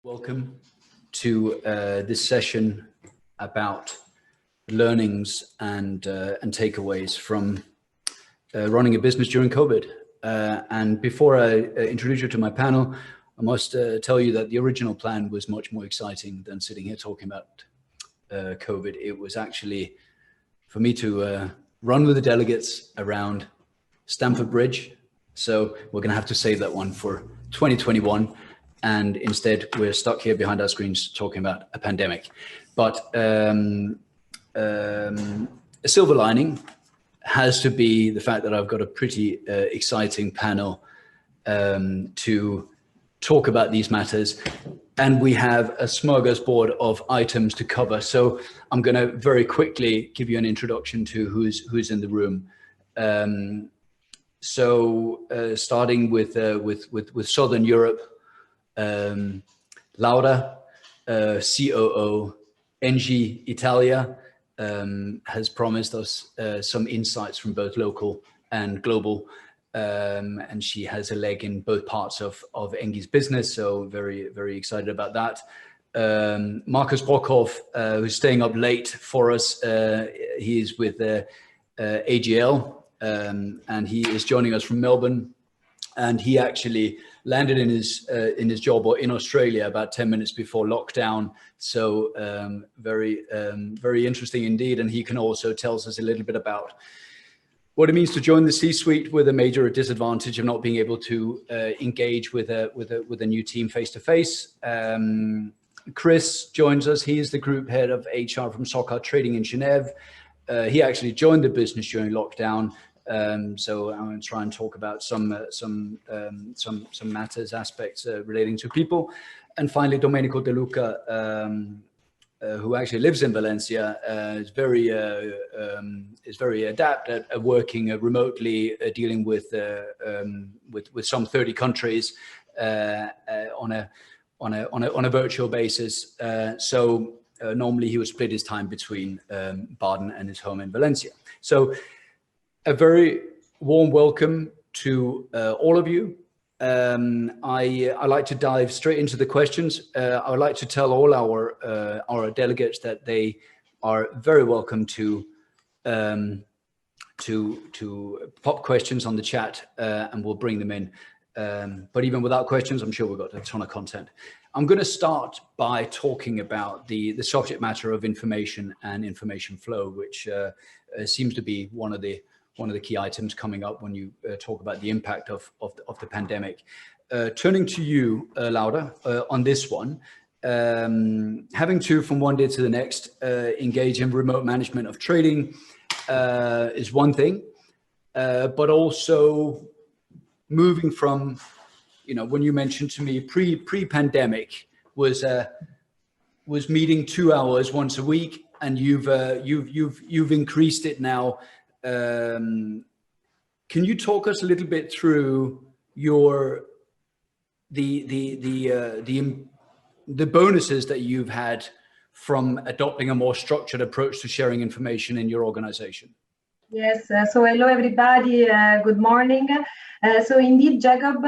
Welcome to this session about learnings and takeaways from running a business during COVID. And before I introduce you to my panel, I must tell you that the original plan was much more exciting than sitting here talking about COVID. It was actually for me to run with the delegates around Stamford Bridge. So we're going to have to save that one for 2021. And instead, we're stuck here behind our screens talking about a pandemic. But a silver lining has to be the fact that I've got a pretty exciting panel to talk about these matters. And we have a smorgasbord of items to cover. So I'm going to very quickly give you an introduction to who's in the room. Starting with Southern Europe. Laura, COO, ENGIE Italia, has promised us some insights from both local and global, and she has a leg in both parts of ENGIE's business, so very, very excited about that. MARKUS BROKHOF, who's staying up late for us, he is with AGL, and he is joining us from Melbourne, and he actually landed in his job in Australia about 10 minutes before lockdown. So very interesting indeed. And he can also tells us a little bit about what it means to join the C-suite with a major disadvantage of not being able to engage with a new team face to face. Chris joins us. He is the group head of HR from SOCAR Trading in Geneva. He actually joined the business during lockdown. So I'm going to try and talk about some matters, aspects relating to people. And finally, Domenico de Luca, who actually lives in Valencia, is very adept at working remotely, dealing with some 30 countries on a virtual basis. So normally he would split his time between Baden and his home in Valencia. So a very warm welcome to all of you. I like to dive straight into the questions. I would like to tell all our delegates that they are very welcome to pop questions on the chat, and we'll bring them in. But even without questions, I'm sure we've got a ton of content. I'm going to start by talking about the subject matter of information and information flow, which seems to be one of the key items coming up when you talk about the impact of the pandemic. Turning to you, Laura, on this one, having to, from one day to the next, engage in remote management of trading is one thing, but also moving from, when you mentioned to me pre-pandemic was meeting 2 hours once a week, and you've increased it now. Can you talk us a little bit through the bonuses that you've had from adopting a more structured approach to sharing information in your organization? Yes, so hello everybody, good morning. So indeed, Jakob,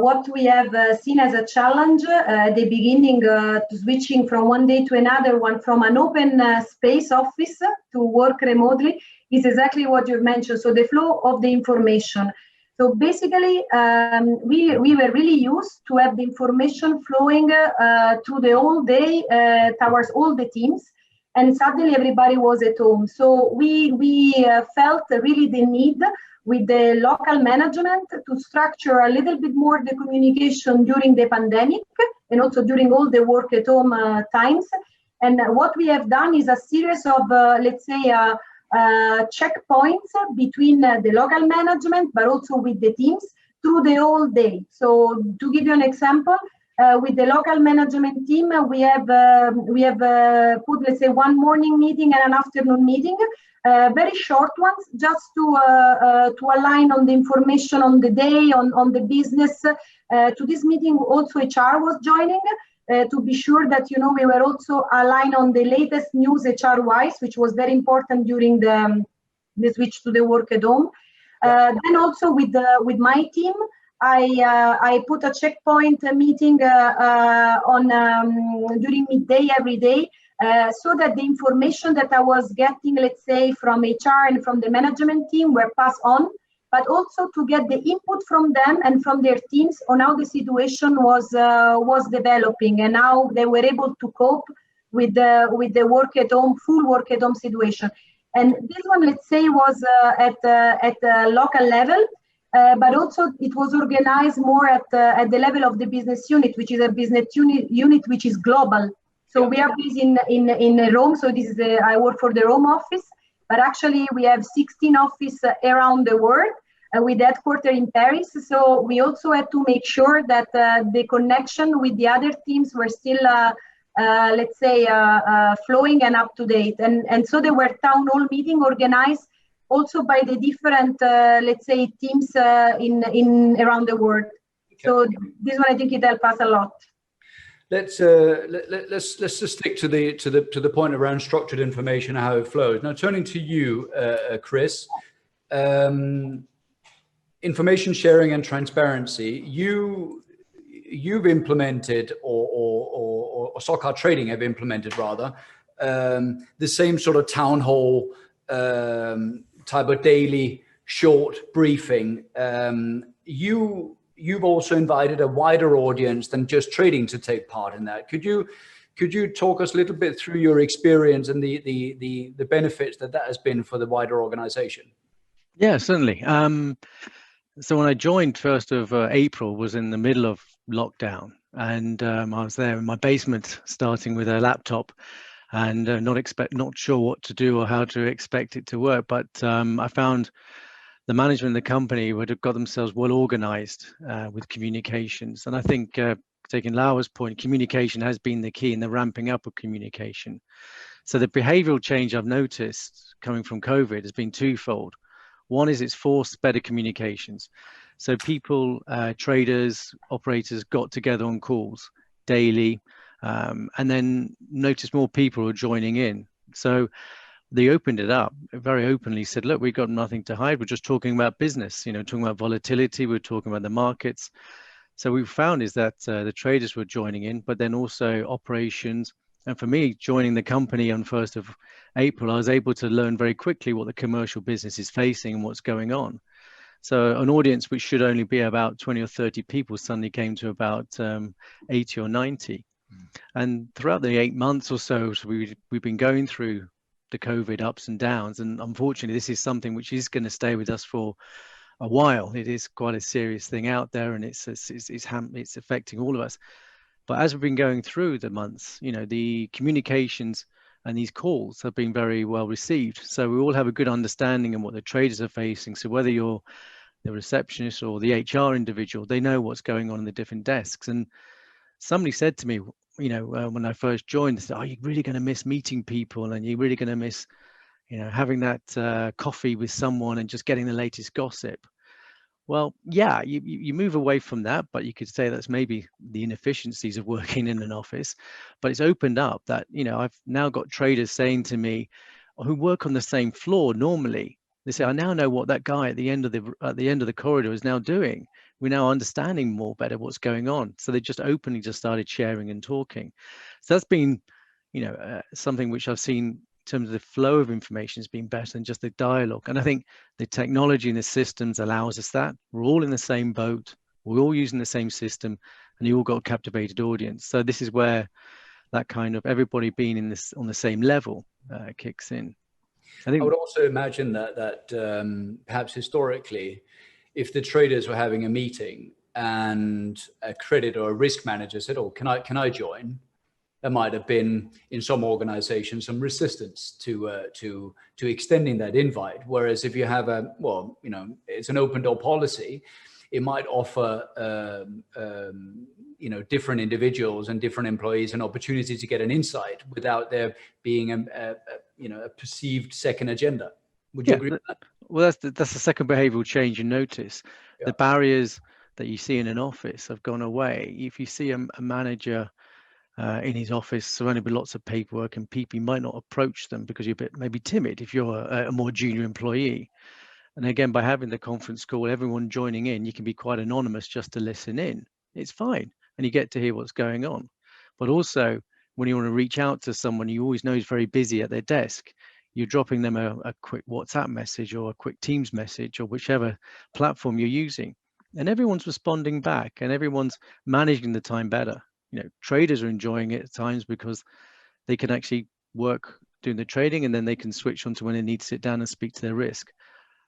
what we have seen as a challenge at the beginning, switching from one day to another one, from an open space office to work remotely, is exactly what you've mentioned. So the flow of the information. So basically, we were really used to have the information flowing through the whole day towards all the teams. And suddenly everybody was at home. So we felt really the need with the local management to structure a little bit more the communication during the pandemic and also during all the work at home times. And what we have done is a series of, let's say, checkpoints between the local management, but also with the teams through the whole day. So to give you an example, with the local management team, we have put, let's say, one morning meeting and an afternoon meeting, very short ones, just to align on the information on the day, on the business. To this meeting, also HR was joining to be sure that we were also aligned on the latest news HR-wise, which was very important during the switch to the work at home. Then also with my team, I put a checkpoint meeting during midday every day, so that the information that I was getting, let's say, from HR and from the management team were passed on, but also to get the input from them and from their teams on how the situation was developing and how they were able to cope with the work at home, full work at home situation. And this one, let's say, was at a local level, but also it was organized more at the level of the business unit, which is a business unit which is global. So we are based in Rome. So this is I work for the Rome office, but actually we have 16 offices around the world with headquarters in Paris. So we also had to make sure that the connection with the other teams were still, let's say, flowing and up to date. And so there were town hall meetings organized also by the different, let's say, teams in around the world. Okay. So this one, I think it helped us a lot. Let's just stick to the point around structured information and how it flows. Now, turning to you, Chris, information sharing and transparency. You've implemented, or SOCAR Trading have implemented rather, the same sort of town hall type of daily short briefing. You've also invited a wider audience than just trading to take part in that. Could you talk us a little bit through your experience and the benefits that has been for the wider organization? Yeah, certainly. So when I joined 1st of April, was in the middle of lockdown, and I was there in my basement, starting with a laptop, and not sure what to do or how to expect it to work. But I found the management of the company would have got themselves well organized with communications. And I think, taking Laura's point, communication has been the key in the ramping up of communication. So the behavioral change I've noticed coming from COVID has been twofold. One is it's forced better communications. So people, traders, operators got together on calls daily, and then noticed more people were joining in. So they opened it up very openly, said, look, we've got nothing to hide. We're just talking about business, talking about volatility. We're talking about the markets. So we found is that the traders were joining in, but then also operations. And for me, joining the company on 1st of April, I was able to learn very quickly what the commercial business is facing and what's going on. So an audience which should only be about 20 or 30 people suddenly came to about 80 or 90. And throughout the 8 months or so, we've been going through the COVID ups and downs. And unfortunately, this is something which is going to stay with us for a while. It is quite a serious thing out there, and it's affecting all of us. But as we've been going through the months, the communications and these calls have been very well received. So we all have a good understanding of what the traders are facing. So whether you're the receptionist or the HR individual, they know what's going on in the different desks. And somebody said to me, when I first joined, they said, "Are you really going to miss meeting people? And you're really going to miss, having that coffee with someone and just getting the latest gossip?" Well, yeah, you move away from that, but you could say that's maybe the inefficiencies of working in an office. But it's opened up that, I've now got traders saying to me who work on the same floor normally. They say, "I now know what that guy at the end of the corridor is now doing. We're now understanding more better what's going on." So they just openly just started sharing and talking. So that's been, something which I've seen in terms of the flow of information has been better than just the dialogue. And I think the technology and the systems allows us that. We're all in the same boat. We're all using the same system, and you all got a captivated audience. So this is where that kind of everybody being on the same level kicks in. I would also imagine that perhaps historically, if the traders were having a meeting and a credit or a risk manager said, "Oh, can I join?" There might have been in some organizations some resistance to extending that invite. Whereas if you have it's an open door policy, it might offer different individuals and different employees an opportunity to get an insight without there being a perceived second agenda. Would you agree with that? Well, that's the second behavioral change you notice. Yeah. The barriers that you see in an office have gone away. If you see a manager in his office surrounded by lots of paperwork and people, you might not approach them because you're a bit maybe timid if you're a more junior employee. And again, by having the conference call, everyone joining in, you can be quite anonymous just to listen in. It's fine. And you get to hear what's going on. But also, when you want to reach out to someone you always know is very busy at their desk, you're dropping them a quick WhatsApp message or a quick Teams message or whichever platform you're using. And everyone's responding back and everyone's managing the time better. You know, traders are enjoying it at times because they can actually work doing the trading and then they can switch on to when they need to sit down and speak to their risk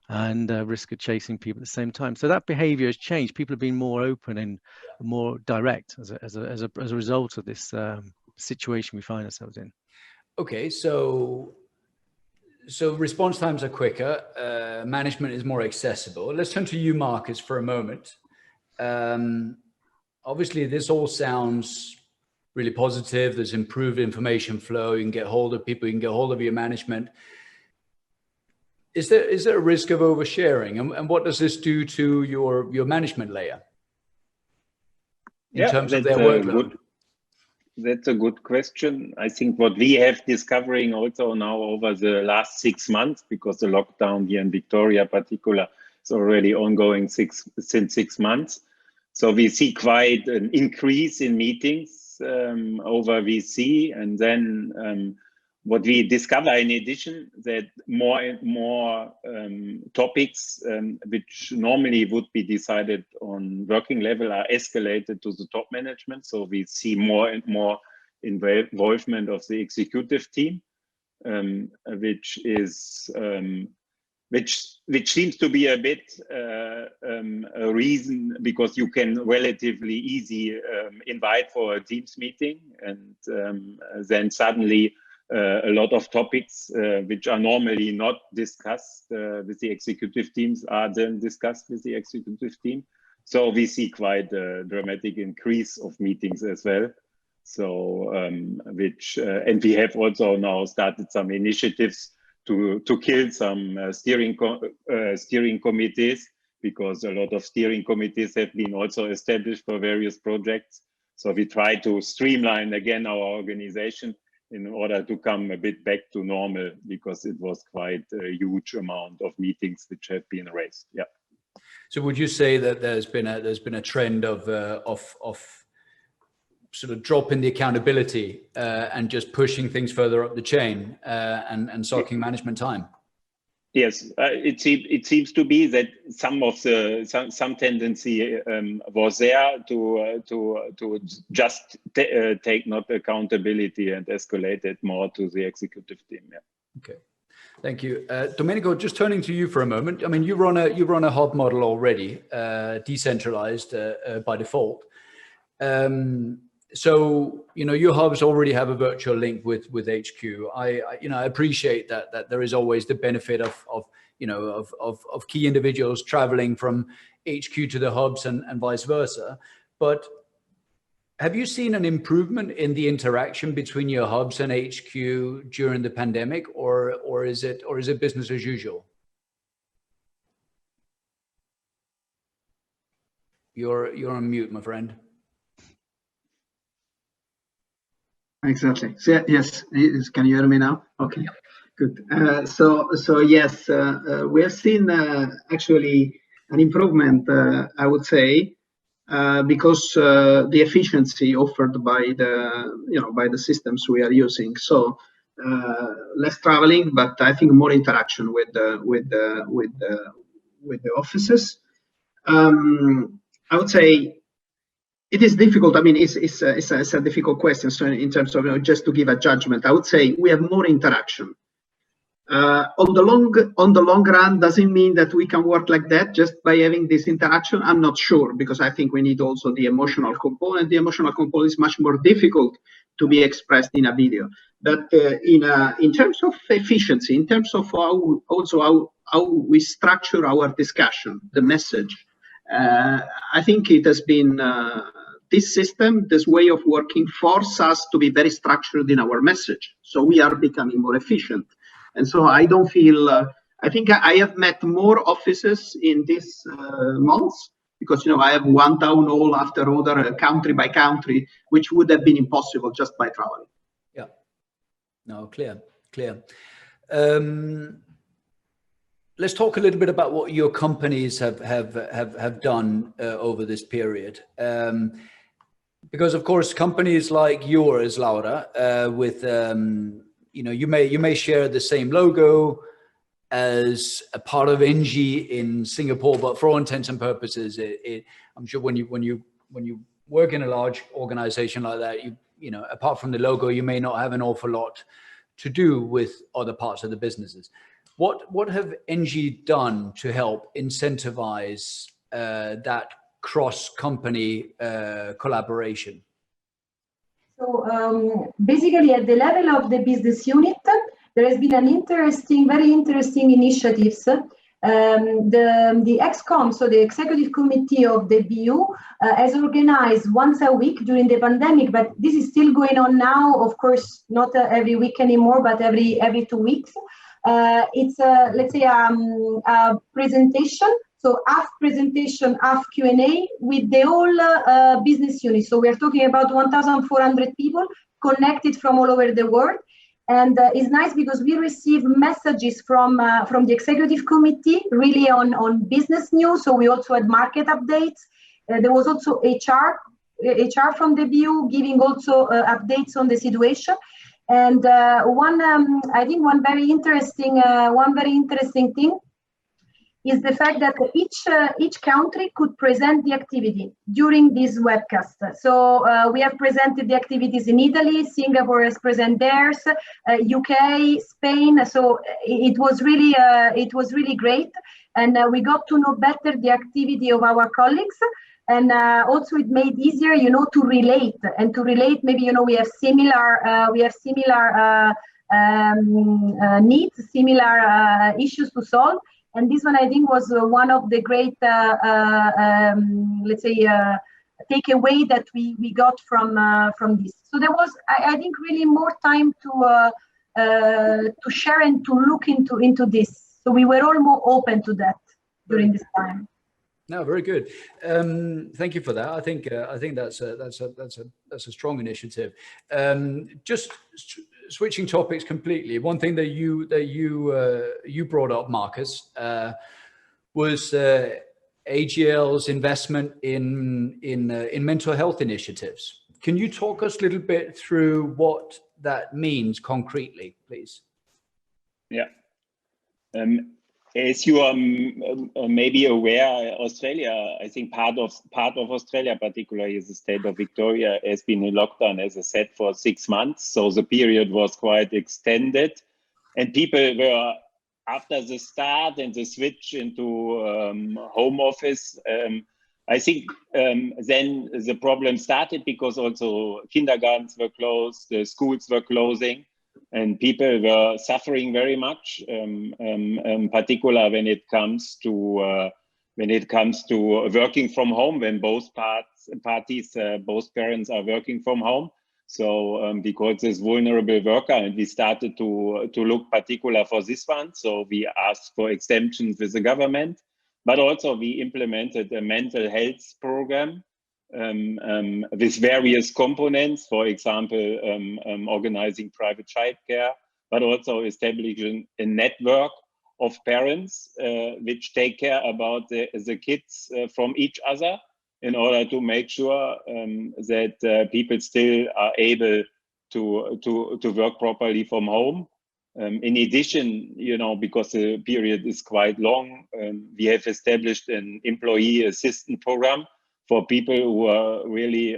and risk of chasing people at the same time. So that behavior has changed. People have been more open and more direct as a result of this situation we find ourselves in. Okay, so response times are quicker, management is more accessible. Let's turn to you, Markus, for a moment. Obviously, this all sounds really positive. There's improved information flow. You can get hold of people. You can get hold of your management. Is there a risk of oversharing? And what does this do to your management layer in terms of their workload? That's a good question. I think what we have discovering also now over the last 6 months, because the lockdown here in Victoria particular is already ongoing since 6 months. So we see quite an increase in meetings over VC, and then what we discover in addition, that more and more topics which normally would be decided on working level are escalated to the top management. So we see more and more involvement of the executive team, which seems to be a bit a reason, because you can relatively easy invite for a Teams meeting, and then suddenly a lot of topics which are normally not discussed with the executive teams are then discussed with the executive team. So we see quite a dramatic increase of meetings as well. So and we have also now started some initiatives to kill some steering committees, because a lot of steering committees have been also established for various projects. So we try to streamline again our organization in order to come a bit back to normal, because it was quite a huge amount of meetings which have been raised. Yeah. So would you say that there's been a trend of sort of dropping the accountability and just pushing things further up the chain and sucking management time? Yes, it seems to be that some tendency was there to just take not accountability and escalate it more to the executive team. Yeah. Okay, thank you, Domenico. Just turning to you for a moment. I mean, you run a hub model already, decentralized by default. So, you know, your hubs already have a virtual link with HQ. I appreciate that there is always the benefit of key individuals traveling from HQ to the hubs and vice versa. But have you seen an improvement in the interaction between your hubs and HQ during the pandemic, or is it business as usual? You're on mute, my friend. Exactly. So, yes. Can you hear me now? Okay. Good. So yes, we have seen actually an improvement, I would say, because the efficiency offered by the systems we are using. So less traveling, but I think more interaction with the offices. I would say it is difficult. I mean, it's a difficult question. So in terms of just to give a judgment, I would say we have more interaction. On the long run, does it mean that we can work like that just by having this interaction? I'm not sure, because I think we need also the emotional component. The emotional component is much more difficult to be expressed in a video. But in terms of efficiency, in terms of how we structure our discussion, the message, I think it has been this system, this way of working, force us to be very structured in our message. So we are becoming more efficient. And so I don't feel, I think I have met more offices in these months, because, I have one town hall after another, country by country, which would have been impossible just by traveling. Yeah. No, clear. let's talk a little bit about what your companies have done over this period. Because of course, companies like yours, Laura, with you may share the same logo as a part of ENGIE in Singapore, but for all intents and purposes, I'm sure when you work in a large organization like that, apart from the logo, you may not have an awful lot to do with other parts of the businesses. What have ENGIE done to help incentivize that cross-company collaboration? So basically, at the level of the business unit, there has been very interesting initiatives. The EXCOM, so the Executive Committee of the BU, has organized once a week during the pandemic, but this is still going on now, of course, not every week anymore, but every 2 weeks. It's let's say a presentation, so half presentation, half Q&A with the whole business unit. So we're talking about 1,400 people connected from all over the world. And it's nice because we receive messages from the executive committee really on business news. So we also had market updates. There was also HR from the BU giving also updates on the situation. And I think one very interesting thing is the fact that each country could present the activity during this webcast. So we have presented the activities in Italy, Singapore has presented theirs, UK, Spain. So it was really great, and we got to know better the activity of our colleagues. And also it made easier, to relate. Maybe, we have similar needs, similar issues to solve. And this one, I think, was one of the great, let's say, takeaway that we got from this. So there was, I think, really more time to share and to look into this. So we were all more open to that during this time. No, very good. Thank you for that. I think that's a strong initiative. Just switching topics completely. One thing that you brought up, Markus, was AGL's investment in mental health initiatives. Can you talk us a little bit through what that means concretely, please? Yeah. As you are maybe aware, Australia, I think part of Australia, particularly the state of Victoria, has been in lockdown, as I said, for 6 months. So the period was quite extended, and people were, after the start and the switch into home office, I think then the problem started because also kindergartens were closed, the schools were closing. And people were suffering very much, particular when it comes to working from home, when both parents are working from home. So because this vulnerable worker, and we started to look particular for this one. So we asked for exemptions with the government, but also we implemented a mental health program with various components, for example, organizing private childcare, but also establishing a network of parents which take care about the kids from each other, in order to make sure that people still are able to work properly from home. In addition, because the period is quite long, we have established an employee assistance program for people who are really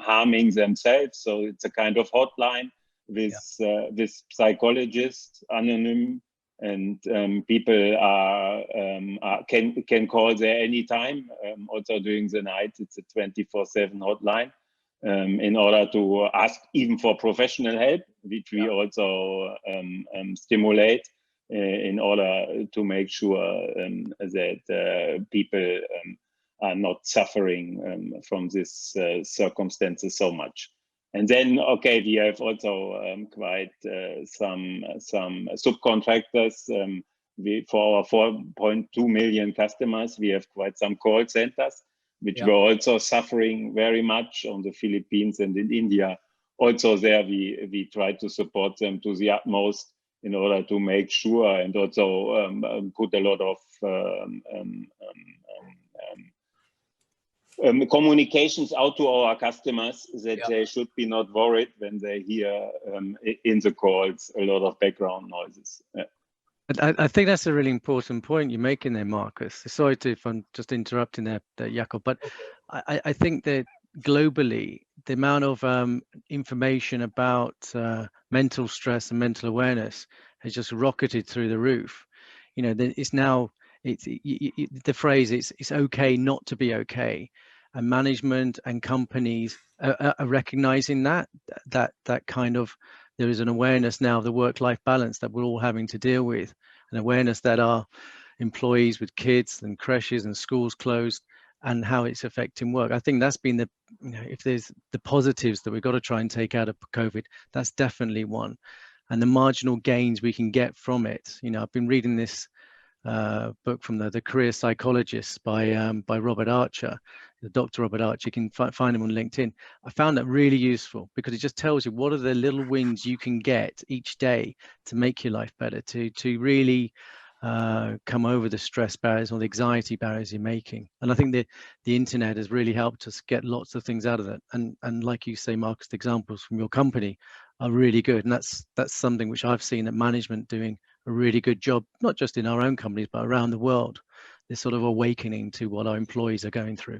harming themselves. So it's a kind of hotline with psychologists, anonymous, and people can call there anytime. Also during the night, it's a 24/7 hotline in order to ask even for professional help, which we also stimulate in order to make sure that people are not suffering from this circumstances so much. And then, okay, we have also quite some subcontractors. For our 4.2 million customers, we have quite some call centers, which were also suffering very much on the Philippines and in India. Also there, we try to support them to the utmost in order to make sure, and also put a lot of communications out to our customers that they should be not worried when they hear in the calls a lot of background noises. I think that's a really important point you're making there, Markus. Sorry if I'm just interrupting there, Jakob, but I think that globally, the amount of information about mental stress and mental awareness has just rocketed through the roof. You know, it's now, the phrase, it's okay not to be okay. And management and companies are recognizing that kind of, there is an awareness now of the work-life balance that we're all having to deal with, an awareness that our employees with kids and creches and schools closed and how it's affecting work. I think that's been the, you know, if there's the positives that we've got to try and take out of COVID, that's definitely one. And the marginal gains we can get from it. You know, I've been reading this book from the Career Psychologists by Robert Archer, Dr. Robert Archer. You can find him on LinkedIn. I found that really useful because it just tells you what are the little wins you can get each day to make your life better, to really come over the stress barriers or the anxiety barriers you're making. And I think the internet has really helped us get lots of things out of it. And like you say, Markus, the examples from your company are really good. And that's something which I've seen that management doing a really good job, not just in our own companies, but around the world, this sort of awakening to what our employees are going through.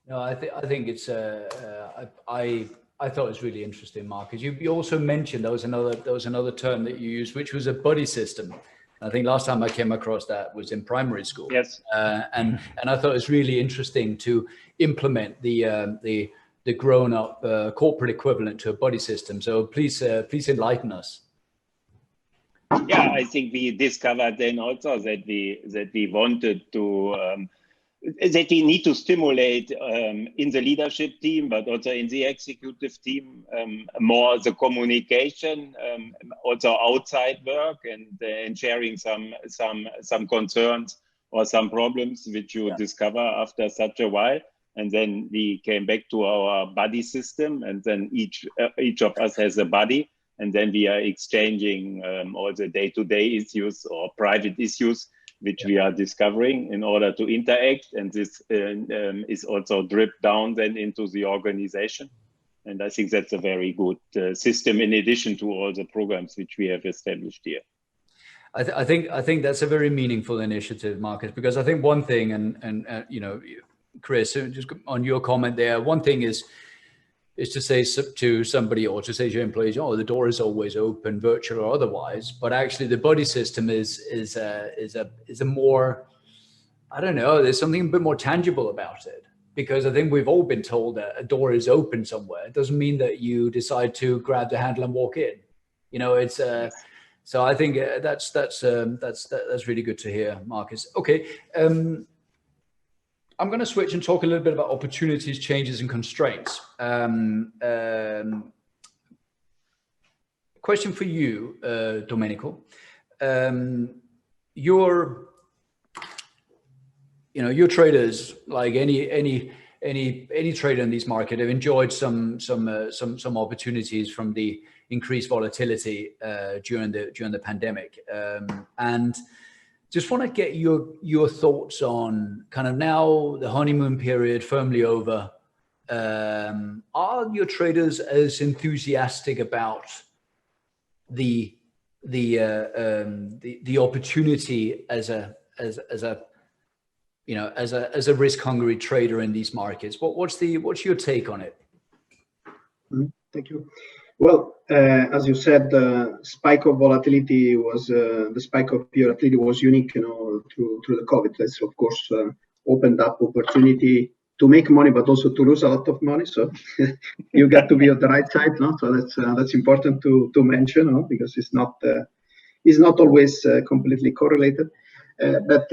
No, I think it's I thought it was really interesting, Markus. You also mentioned there was another term that you used, which was a buddy system. I think last time I came across that was in primary school. Yes. And I thought it was really interesting to implement the grown-up corporate equivalent to a buddy system. So please enlighten us. Yeah, I think we discovered then also that we wanted to that we need to stimulate in the leadership team, but also in the executive team, more the communication, also outside work, and sharing some concerns or some problems which you discover after such a while. And then we came back to our buddy system, and then each of us has a buddy. And then we are exchanging all the day-to-day issues or private issues which we are discovering in order to interact. And this is also dripped down then into the organization. And I think that's a very good system in addition to all the programs which we have established here. I think that's a very meaningful initiative, Markus, because I think one thing, and you know, Chris, just on your comment there, one thing is to say to somebody or to say to your employees, oh, the door is always open, virtual or otherwise. But actually, the buddy system is a more, I don't know, there's something a bit more tangible about it. Because I think we've all been told that a door is open somewhere. It doesn't mean that you decide to grab the handle and walk in. You know, it's so I think that's really good to hear, Markus. Okay. I'm going to switch and talk a little bit about opportunities, changes, and constraints. Question for you, Domenico. Your traders, like any trader in this market, have enjoyed some opportunities from the increased volatility during the pandemic, and just want to get your thoughts on kind of now the honeymoon period firmly over. Are your traders as enthusiastic about the opportunity as a risk-hungry trader in these markets? What's your take on it? Thank you. Well, as you said, the spike of volatility was unique, through the COVID. That's of course opened up opportunity to make money, but also to lose a lot of money. So you got to be on the right side, no? So that's important to mention, no? Because it's not always completely correlated. But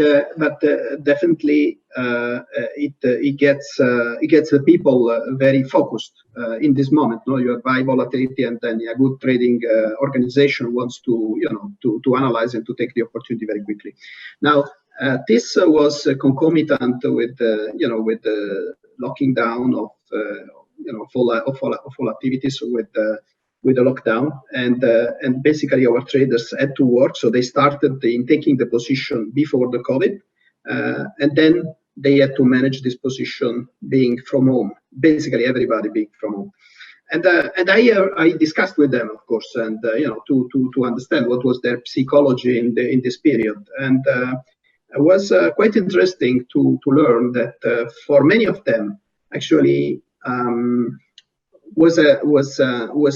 definitely it gets the people very focused in this moment. No, you have high volatility, and then a good trading organization wants to analyze and to take the opportunity very quickly. Now this was concomitant with the locking down of all activities, with with the lockdown, and basically our traders had to work. So they started in taking the position before the COVID, and then they had to manage this position being from home, basically everybody being from home. And I discussed with them, of course, and to understand what was their psychology in this period. And it was quite interesting to learn that for many of them, actually, was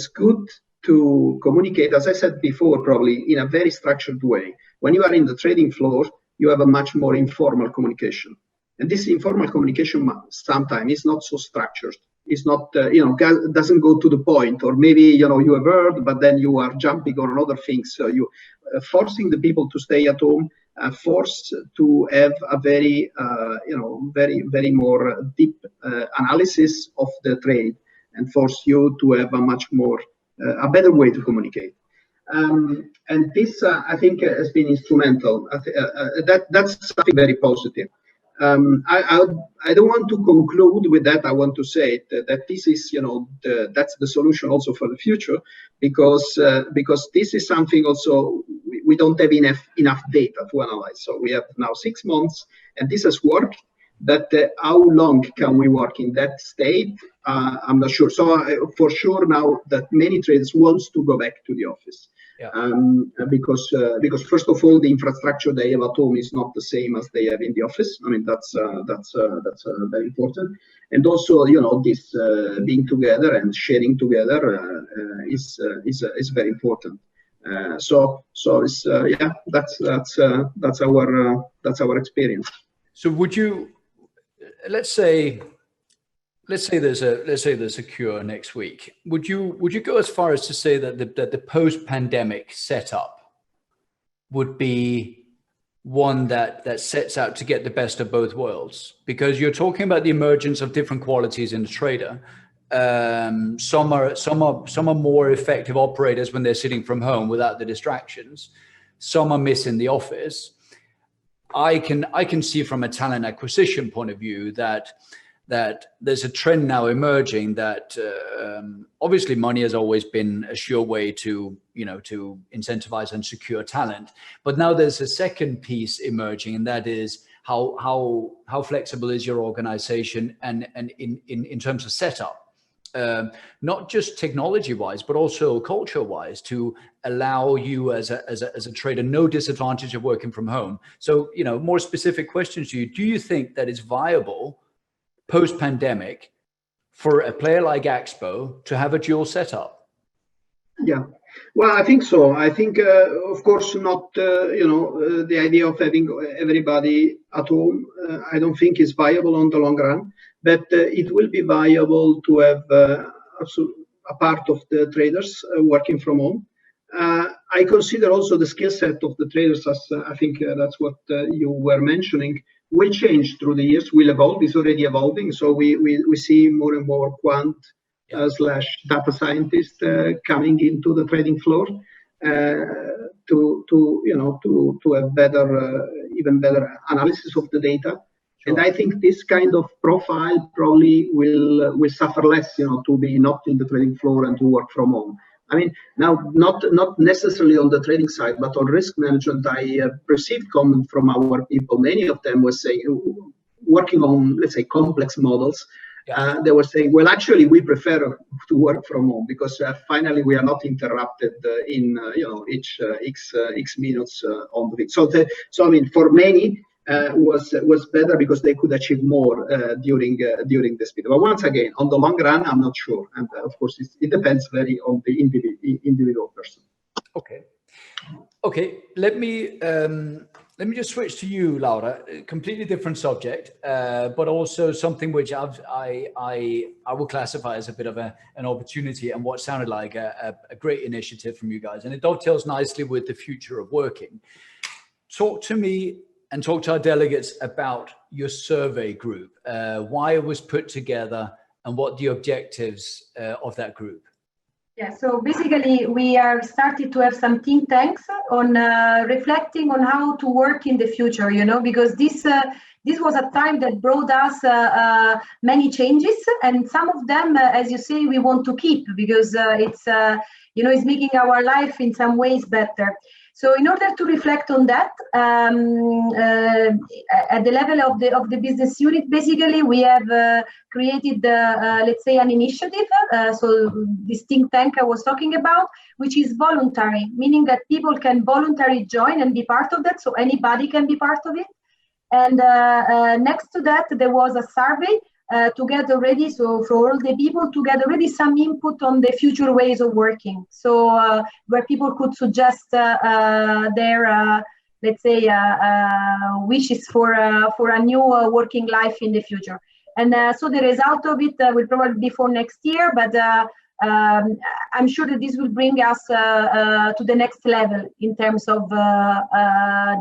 good to communicate, as I said before, probably in a very structured way. When you are in the trading floor, you have a much more informal communication. And this informal communication sometimes is not so structured. It's not, doesn't go to the point, or maybe, you have heard, but then you are jumping on other things. So you forcing the people to stay at home, forced to have a very, very more deep analysis of the trade, and force you to have a much more, a better way to communicate. And this, I think, has been instrumental. That's something very positive. I don't want to conclude with that. I want to say that this is, that's the solution also for the future, because this is something also we don't have enough data to analyze. So we have now 6 months, and this has worked. But how long can we work in that state? I'm not sure. So for sure now that many traders want to go back to the office. Yeah. Because first of all, the infrastructure they have at home is not the same as they have in the office. I mean, that's very important. And also, this being together and sharing together is very important. So it's that's our experience. So would you, let's say there's a cure next week. Would you go as far as to say that the post-pandemic setup would be one that sets out to get the best of both worlds? Because you're talking about the emergence of different qualities in the trader. Some are more effective operators when they're sitting from home without the distractions. Some are missing the office. I can see from a talent acquisition point of view that there's a trend now emerging that obviously money has always been a sure way to incentivize and secure talent, but now there's a second piece emerging, and that is how flexible is your organization and in terms of setup. Not just technology wise, but also culture wise, to allow you as a trader no disadvantage of working from home. So, more specific questions to you. Do you think that it's viable post-pandemic for a player like AXPO to have a dual setup? Yeah, well, I think so. I think, of course, not, the idea of having everybody at home, I don't think is viable on the long run. But it will be viable to have a part of the traders working from home. I consider also the skill set of the traders, as I think that's what you were mentioning, will change through the years, will evolve, is already evolving. So we see more and more quant / data scientists coming into the trading floor to have better, even better analysis of the data. Sure. And I think this kind of profile probably will suffer less, to be not in the trading floor and to work from home. I mean, now not necessarily on the trading side, but on risk management, I received comment from our people. Many of them were saying, working on, let's say, complex models. Yeah. They were saying, well, actually, we prefer to work from home because finally we are not interrupted in each x minutes on the week. So I mean, for many. Was better because they could achieve more during this period. But once again, on the long run, I'm not sure, and of course, it depends very on the individual person. Okay. Let me just switch to you, Laura. Completely different subject, but also something which I will classify as a bit of an opportunity and what sounded like a great initiative from you guys, and it dovetails nicely with the future of working. Talk to me. And talk to our delegates about your survey group, why it was put together, and what the objectives of that group. Yeah, so basically we are started to have some think tanks on reflecting on how to work in the future, because this this was a time that brought us many changes, and some of them, as you say, we want to keep because it's it's making our life in some ways better. So in order to reflect on that, at the level of the business unit, basically we have created, let's say, an initiative. So this think tank I was talking about, which is voluntary, meaning that people can voluntarily join and be part of that. So anybody can be part of it. And next to that, there was a survey to get already, so for all the people to get already some input on the future ways of working. So where people could suggest their, let's say, wishes for a new working life in the future. And so the result of it will probably be for next year, but I'm sure that this will bring us to the next level in terms of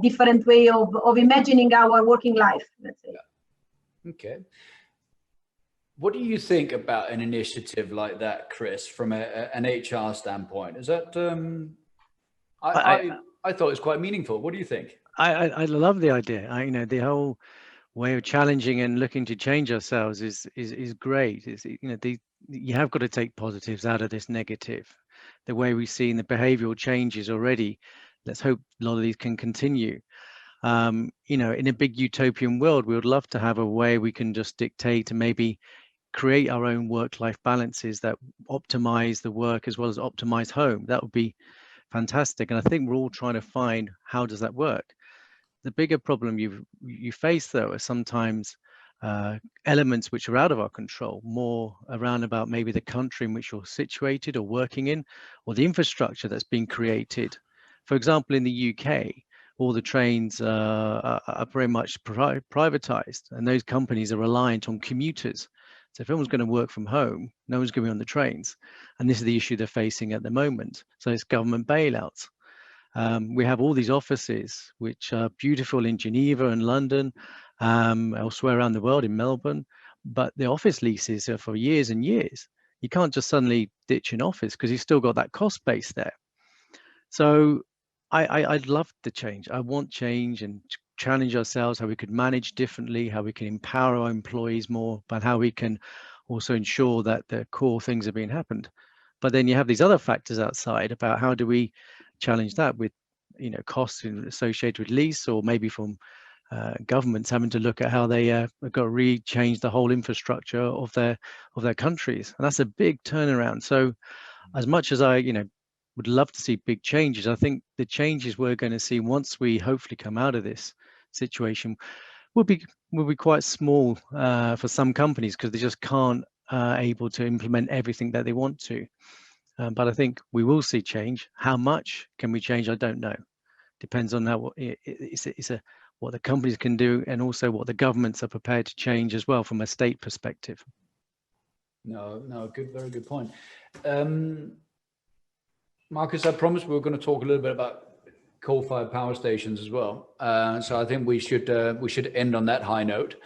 different way of imagining our working life, let's say. Yeah. Okay. What do you think about an initiative like that, Chris, from an HR standpoint? Is that I thought it was quite meaningful. What do you think? I love the idea. The whole way of challenging and looking to change ourselves is great. You have got to take positives out of this negative. The way we've seen the behavioural changes already. Let's hope a lot of these can continue. In a big utopian world, we would love to have a way we can just dictate and maybe create our own work-life balances that optimize the work as well as optimize home. That would be fantastic. And I think we're all trying to find how does that work. The bigger problem you face, though, are sometimes elements which are out of our control, more around about maybe the country in which you're situated or working in, or the infrastructure that's been created. For example, in the UK, all the trains are very much privatized, and those companies are reliant on commuters. So if everyone's going to work from home, no one's going to be on the trains. And this is the issue they're facing at the moment. So it's government bailouts. We have all these offices, which are beautiful in Geneva and London, elsewhere around the world in Melbourne, but the office leases are for years and years. You can't just suddenly ditch an office because you've still got that cost base there. So I'd love the change. I want change and challenge ourselves, how we could manage differently, how we can empower our employees more, but how we can also ensure that the core things are being happened. But then you have these other factors outside about how do we challenge that with, costs associated with lease, or maybe from governments having to look at how they have got to re-change the whole infrastructure of their countries, and that's a big turnaround. So, as much as I, would love to see big changes, I think the changes we're going to see once we hopefully come out of this situation will be quite small for some companies because they just can't able to implement everything that they want to. But I think we will see change. How much can we change? I don't know. Depends on how what the companies can do, and also what the governments are prepared to change as well from a state perspective. No, good, very good point. Markus, I promised we were going to talk a little bit about coal-fired power stations as well. So I think we should end on that high note.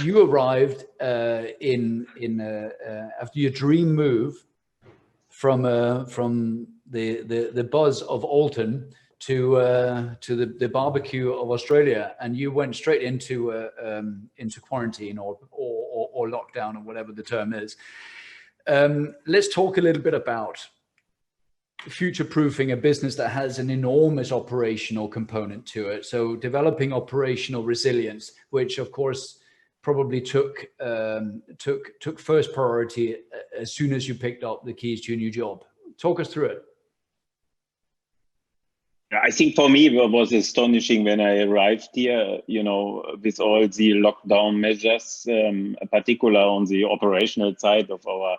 You arrived after your dream move from the buzz of Alton to the barbecue of Australia, and you went straight into quarantine or lockdown, or whatever the term is. Let's talk a little bit about future-proofing a business that has an enormous operational component to it. So developing operational resilience, which of course probably took first priority as soon as you picked up the keys to your new job. Talk us through it. I think for me it was astonishing when I arrived here, with all the lockdown measures, particularly on the operational side of our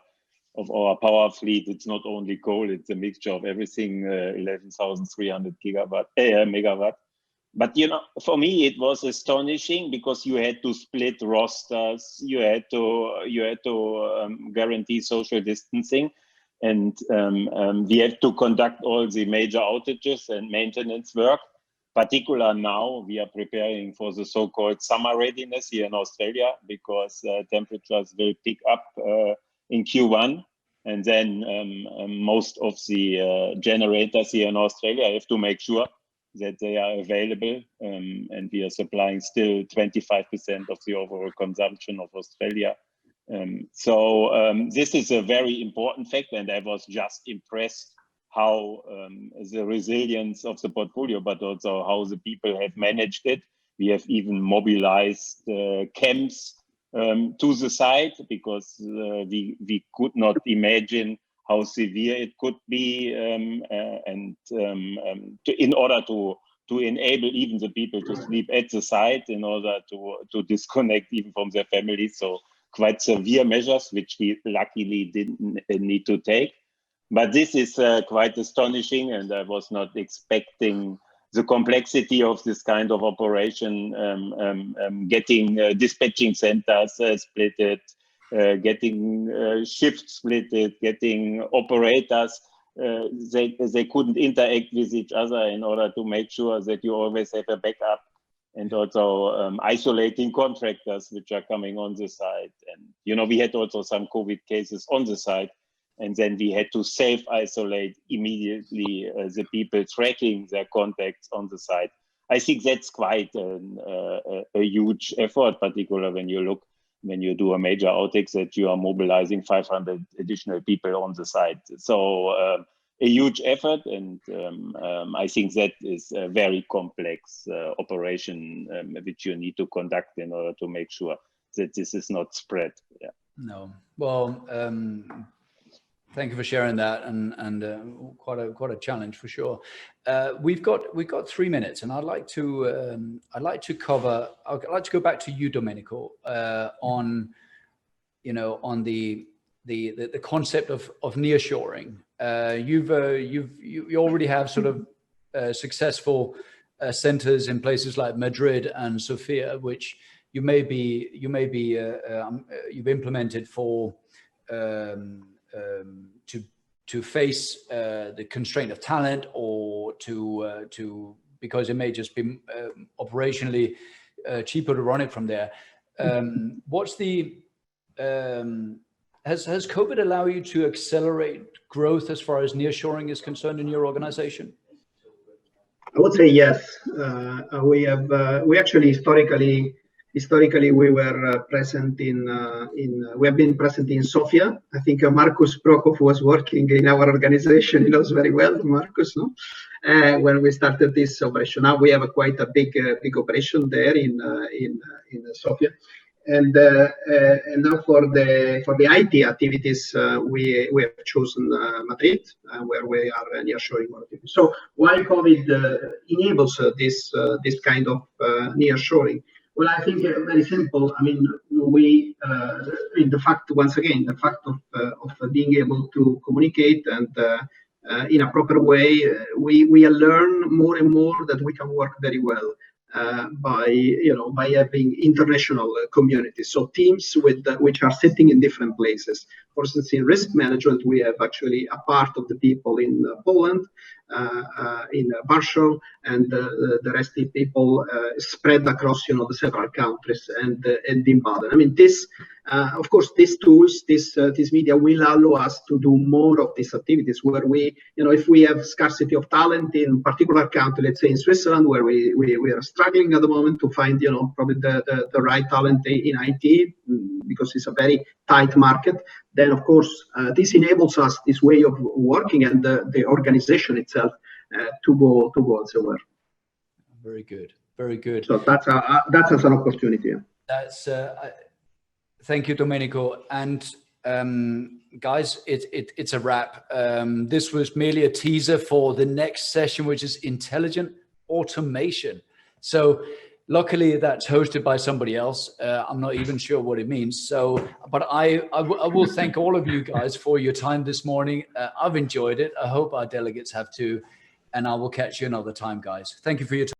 power fleet. It's not only coal, it's a mixture of everything, 11,300 megawatt. But, for me, it was astonishing because you had to split rosters, you had to guarantee social distancing, and we had to conduct all the major outages and maintenance work. Particularly now, we are preparing for the so-called summer readiness here in Australia, because temperatures will pick up in Q1, and then most of the generators here in Australia have to make sure that they are available, and we are supplying still 25% of the overall consumption of Australia. This is a very important fact, and I was just impressed how the resilience of the portfolio, but also how the people have managed it. We have even mobilized camps to the site, because we could not imagine how severe it could be, in order to enable even the people to sleep at the site, in order to disconnect even from their families. So quite severe measures, which we luckily didn't need to take. But this is quite astonishing, and I was not expecting the complexity of this kind of operation, getting dispatching centers splitted, getting shifts splitted, getting operators. They couldn't interact with each other in order to make sure that you always have a backup, and also isolating contractors which are coming on the site. And, you know, we had also some COVID cases on the site, and then we had to self-isolate immediately the people tracking their contacts on the site. I think that's quite a huge effort, particularly when you do a major outage, that you are mobilizing 500 additional people on the site. So a huge effort, and I think that is a very complex operation which you need to conduct in order to make sure that this is not spread. Yeah. No, well, thank you for sharing that, and quite a challenge for sure. We've got 3 minutes, and I'd like to go back to you, Domenico, on the concept of nearshoring. You already have sort of successful centers in places like Madrid and Sofia, which you've implemented for to face the constraint of talent, or because it may just be operationally cheaper to run it from there. Has COVID allowed you to accelerate growth as far as nearshoring is concerned in your organization? I would say yes. We actually historically we were present we have been present in Sofia. I think Markus BROKHOF was working in our organization. He knows very well, Markus, no? When we started this operation. Now we have quite a big operation there in Sofia. And now for the IT activities, we have chosen Madrid, where we are nearshoring more activities. So why COVID enables this kind of nearshoring? Well, I think very simple. I mean, the fact of being able to communicate and in a proper way, we learn more and more that we can work very well by having international communities. So teams which are sitting in different places. For instance, in risk management, we have actually a part of the people in Poland, in Warsaw, and the rest of the people spread across the several countries and in Baden. I mean, this of course, these tools, this media will allow us to do more of these activities where we, if we have scarcity of talent in particular country, let's say in Switzerland, where we are struggling at the moment to find, probably the right talent in IT, because it's a very tight market, then of course, this enables us this way of working and the organization itself to go elsewhere. Very good, very good. So that's an opportunity. That's thank you, Domenico. And guys, it's a wrap. This was merely a teaser for the next session, which is intelligent automation. So luckily that's hosted by somebody else. I'm not even sure what it means. So, but I will thank all of you guys for your time this morning. I've enjoyed it. I hope our delegates have too. And I will catch you another time, guys. Thank you for your time.